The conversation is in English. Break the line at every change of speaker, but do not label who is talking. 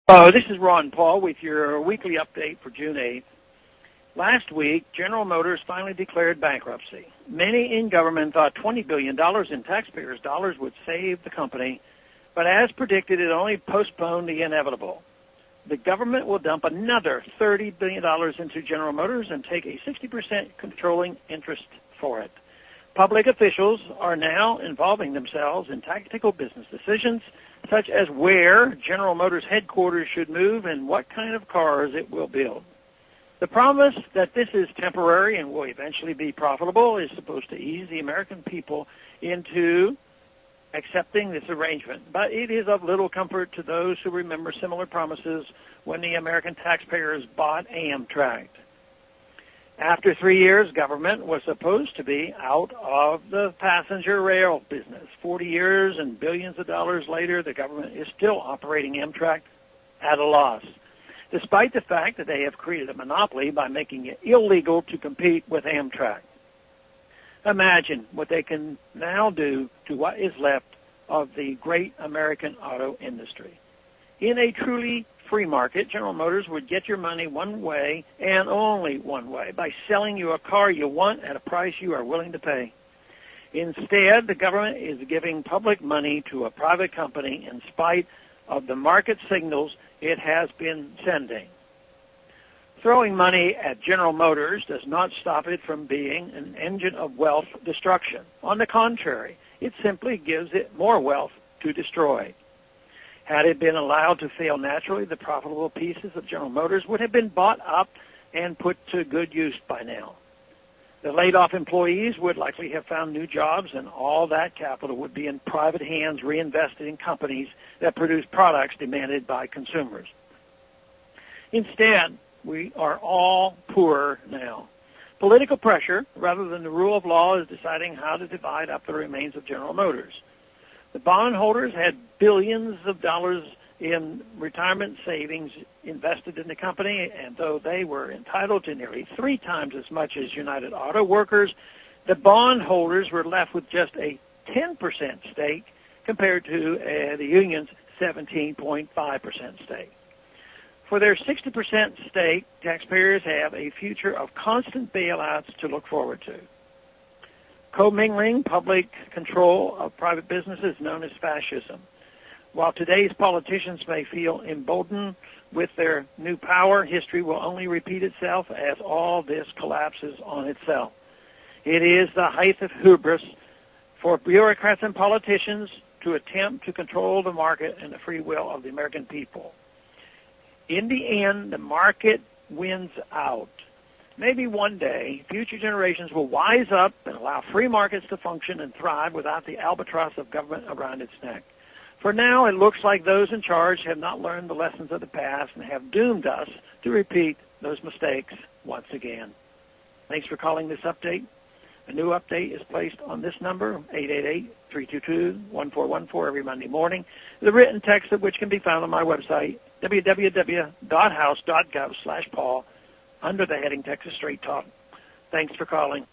Hello, this is Ron Paul with your weekly update for June 8th. Last week, General Motors finally declared bankruptcy. Many in government thought $20 billion in taxpayers' dollars would save the company, but as predicted, it only postponed the inevitable. The government will dump another $30 billion into General Motors and take a 60% controlling interest for it. Public officials are now involving themselves in tactical business decisions, such as where General Motors headquarters should move and what kind of cars it will build. The promise that this is temporary and will eventually be profitable is supposed to ease the American people into accepting this arrangement, but it is of little comfort to those who remember similar promises when the American taxpayers bought Amtrak. After 3 years, government was supposed to be out of the passenger rail business. 40 years and billions of dollars later, the government is still operating Amtrak at a loss, despite the fact that they have created a monopoly by making it illegal to compete with Amtrak. Imagine what they can now do to what is left of the great American auto industry. In a truly free market, General Motors would get your money one way and only one way, by selling you a car you want at a price you are willing to pay. Instead, the government is giving public money to a private company in spite of the market signals it has been sending. Throwing money at General Motors does not stop it from being an engine of wealth destruction. On the contrary, it simply gives it more wealth to destroy. Had it been allowed to fail naturally, the profitable pieces of General Motors would have been bought up and put to good use by now. The laid-off employees would likely have found new jobs, and all that capital would be in private hands reinvested in companies that produce products demanded by consumers. Instead, we are all poorer now. Political pressure, rather than the rule of law, is deciding how to divide up the remains of General Motors. The bondholders had billions of dollars in retirement savings invested in the company, and though they were entitled to nearly 3 times as much as United Auto Workers, the bondholders were left with just a 10% stake compared to the union's 17.5% stake. For their 60% stake, taxpayers have a future of constant bailouts to look forward to. Commingling public control of private business is known as fascism. While today's politicians may feel emboldened with their new power, history will only repeat itself as all this collapses on itself. It is the height of hubris for bureaucrats and politicians to attempt to control the market and the free will of the American people. In the end, the market wins out. Maybe one day, future generations will wise up and allow free markets to function and thrive without the albatross of government around its neck. For now, it looks like those in charge have not learned the lessons of the past and have doomed us to repeat those mistakes once again. Thanks for calling this update. A new update is placed on this number, 888-322-1414, every Monday morning. The written text of which can be found on my website, www.house.gov/Paul, under the heading Texas Straight Talk. Thanks for calling.